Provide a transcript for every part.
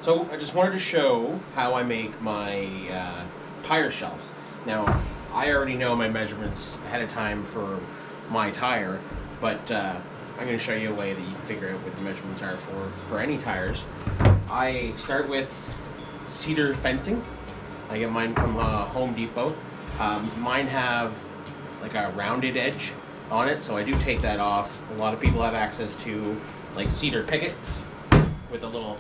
So I just wanted to show how I make my tire shelves. Now, I already know my measurements ahead of time for my tire, but I'm going to show you a way that you can figure out what the measurements are for any tires. I start with cedar fencing. I get mine from Home Depot. Mine have like a rounded edge on it, so I do take that off. A lot of people have access to like cedar pickets with a little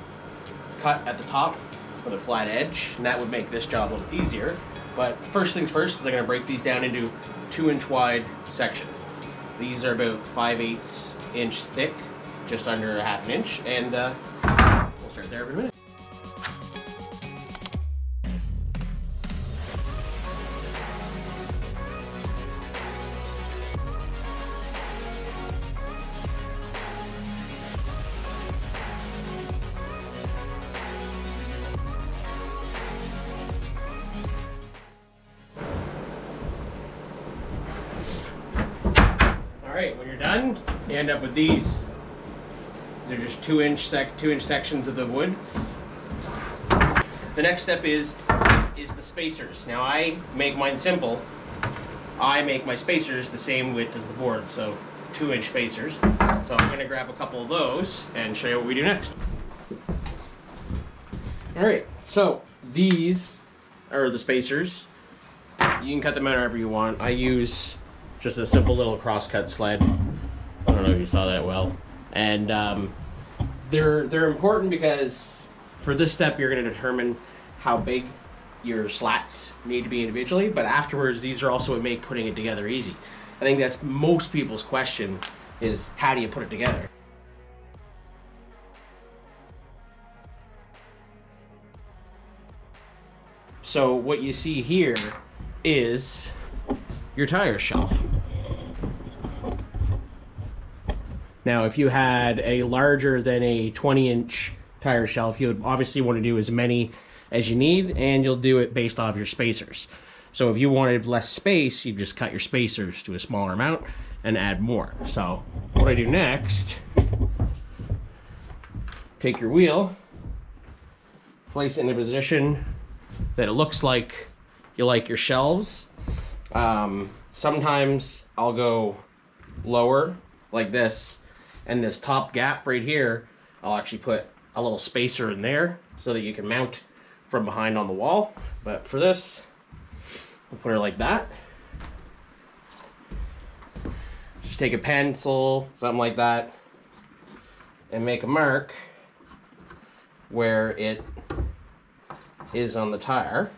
cut at the top with a flat edge, and that would make this job a little easier. But first things first is I'm going to break these down into 2-inch wide sections. These are about 5/8 inch thick, just under a half an inch, and we'll start there in a minute. Alright, when you're done, you end up with these. These are just 2-inch sections of the wood. The next step is the spacers. Now I make mine simple. I make my spacers the same width as the board, so 2-inch spacers. So I'm going to grab a couple of those and show you what we do next. Alright, so these are the spacers. You can cut them out however you want. I use just a simple little cross-cut sled. I don't know if you saw that well. And they're important because for this step you're going to determine how big your slats need to be individually, but afterwards these are also what make putting it together easy. I think that's most people's question, is how do you put it together? So what you see here is your tire shelf. Now, if you had a larger than a 20-inch tire shelf, you would obviously want to do as many as you need, and you'll do it based off your spacers. So if you wanted less space, you just cut your spacers to a smaller amount and add more. So what I do next, take your wheel, place it in a position that it looks like you like your shelves. Sometimes I'll go lower like this, and this top gap right here, I'll actually put a little spacer in there so that you can mount from behind on the wall. But for this, I'll put it like that. Just take a pencil, something like that, and make a mark where it is on the tire.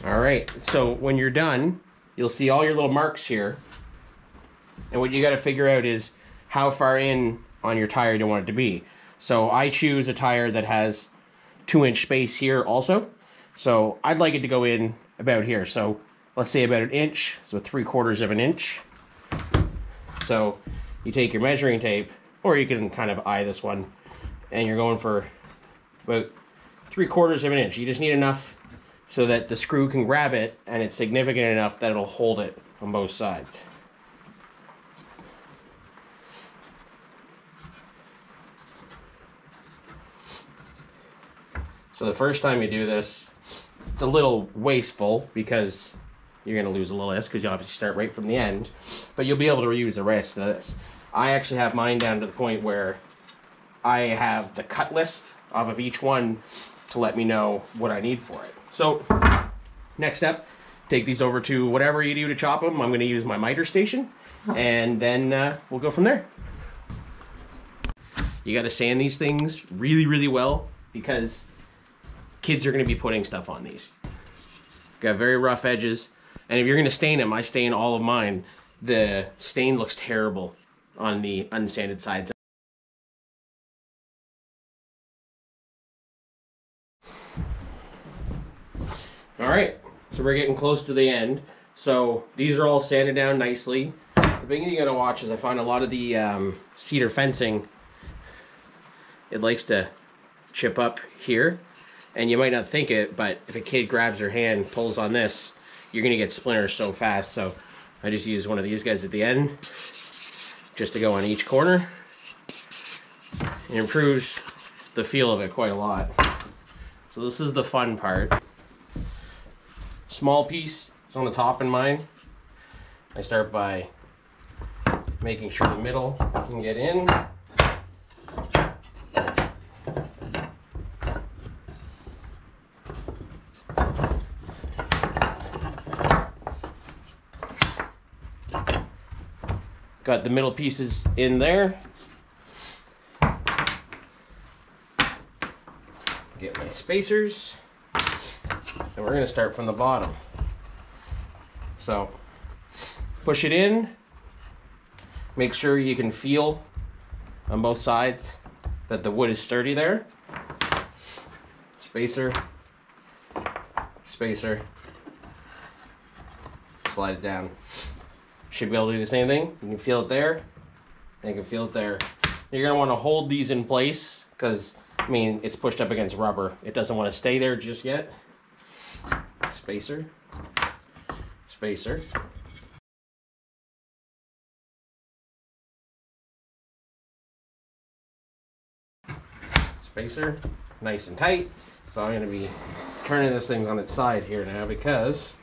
Alright, so when you're done, you'll see all your little marks here. And what you got to figure out is how far in on your tire you want it to be. So I choose a tire that has 2-inch space here also. So I'd like it to go in about here. So let's say about 1 inch, so 3/4 of an inch. So you take your measuring tape, or you can kind of eye this one, and you're going for about 3/4 of an inch. You just need enough so that the screw can grab it, and it's significant enough that it'll hold it on both sides. So the first time you do this, it's a little wasteful because you're going to lose a little of this because you obviously start right from the end, but you'll be able to reuse the rest of this. I actually have mine down to the point where I have the cut list off of each one to let me know what I need for it. So next step, take these over to whatever you do to chop them. I'm going to use my miter station, and then we'll go from there. You got to sand these things really, really well because kids are going to be putting stuff on these. Got very rough edges, and if you're going to stain them, I stain all of mine. The stain looks terrible on the unsanded sides. All right, so we're getting close to the end. So these are all sanded down nicely. The big thing you gotta watch is I find a lot of the cedar fencing, it likes to chip up here, and you might not think it, but if a kid grabs their hand, pulls on this, you're gonna get splinters so fast. So I just use one of these guys at the end just to go on each corner. It improves the feel of it quite a lot. So this is the fun part. Small piece is on the top in mine. I start by making sure the middle can get in. Got the middle pieces in there. Get my spacers. And we're going to start from the bottom. So push it in. Make sure you can feel on both sides that the wood is sturdy there. Spacer. Spacer. Slide it down. Should be able to do the same thing. You can feel it there, and you can feel it there. You're going to want to hold these in place because, I mean, it's pushed up against rubber. It doesn't want to stay there just yet. Spacer. Spacer. Spacer. Nice and tight. So I'm going to be turning this thing on its side here now because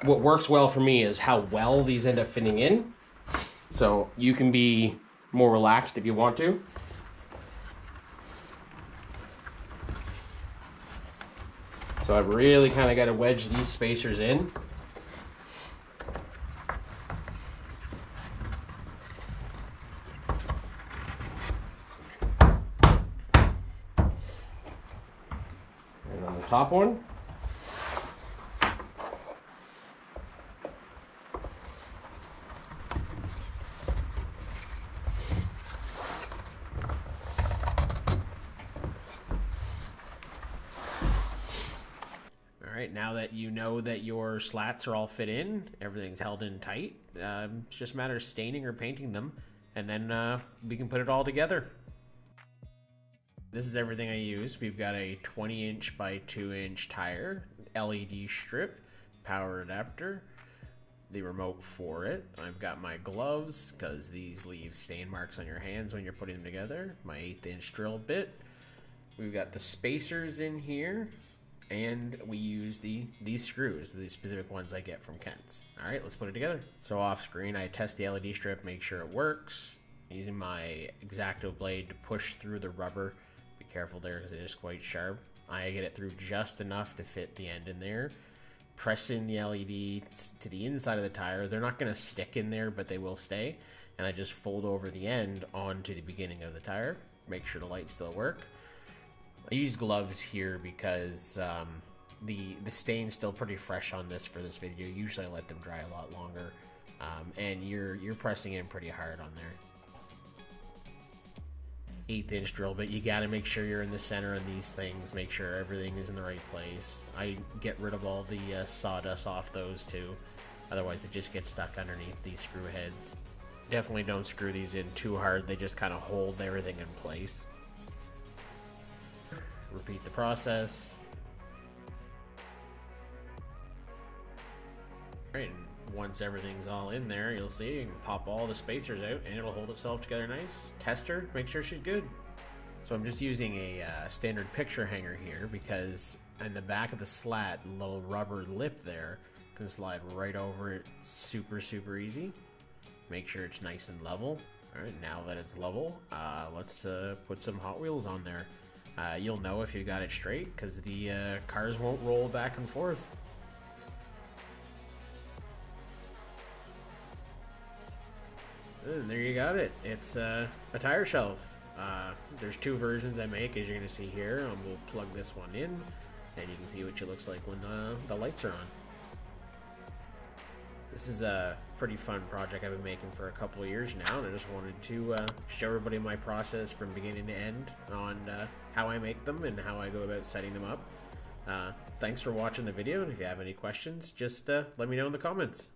what works well for me is how well these end up fitting in. So you can be more relaxed if you want to. So I've really kind of got to wedge these spacers in. And on the top one. Alright, now that you know that your slats are all fit in, everything's held in tight, it's just a matter of staining or painting them, and then we can put it all together. This is everything I use. We've got a 20-inch by 2-inch tire, LED strip, power adapter, the remote for it. I've got my gloves, because these leave stain marks on your hands when you're putting them together, my 1/8-inch drill bit. We've got the spacers in here. And we use these screws, the specific ones I get from Kent's. All right, let's put it together. So off screen, I test the LED strip, make sure it works. Using my X-Acto blade to push through the rubber. Be careful there because it is quite sharp. I get it through just enough to fit the end in there. Press in the LEDs to the inside of the tire. They're not going to stick in there, but they will stay. And I just fold over the end onto the beginning of the tire. Make sure the lights still work. I use gloves here because the stain's still pretty fresh on this for this video. Usually I let them dry a lot longer, and you're pressing in pretty hard on there. 1/8-inch drill bit. You got to make sure you're in the center of these things. Make sure everything is in the right place. I get rid of all the sawdust off those too. Otherwise it just gets stuck underneath these screw heads. Definitely don't screw these in too hard. They just kind of hold everything in place. Repeat the process. Alright, once everything's all in there, you'll see you can pop all the spacers out and it'll hold itself together nice. Test her, make sure she's good. So I'm just using a standard picture hanger here because in the back of the slat, the little rubber lip there can slide right over it super easy. Make sure it's nice and level. Alright, now that it's level, let's put some Hot Wheels on there. You'll know if you got it straight because the cars won't roll back and forth. And there you got it. It's a tire shelf. There's two versions I make, as you're going to see here. We'll plug this one in, and you can see what it looks like when the lights are on. This is a pretty fun project I've been making for a couple of years now, and I just wanted to show everybody my process from beginning to end on how I make them and how I go about setting them up. Thanks for watching the video, and if you have any questions, just let me know in the comments.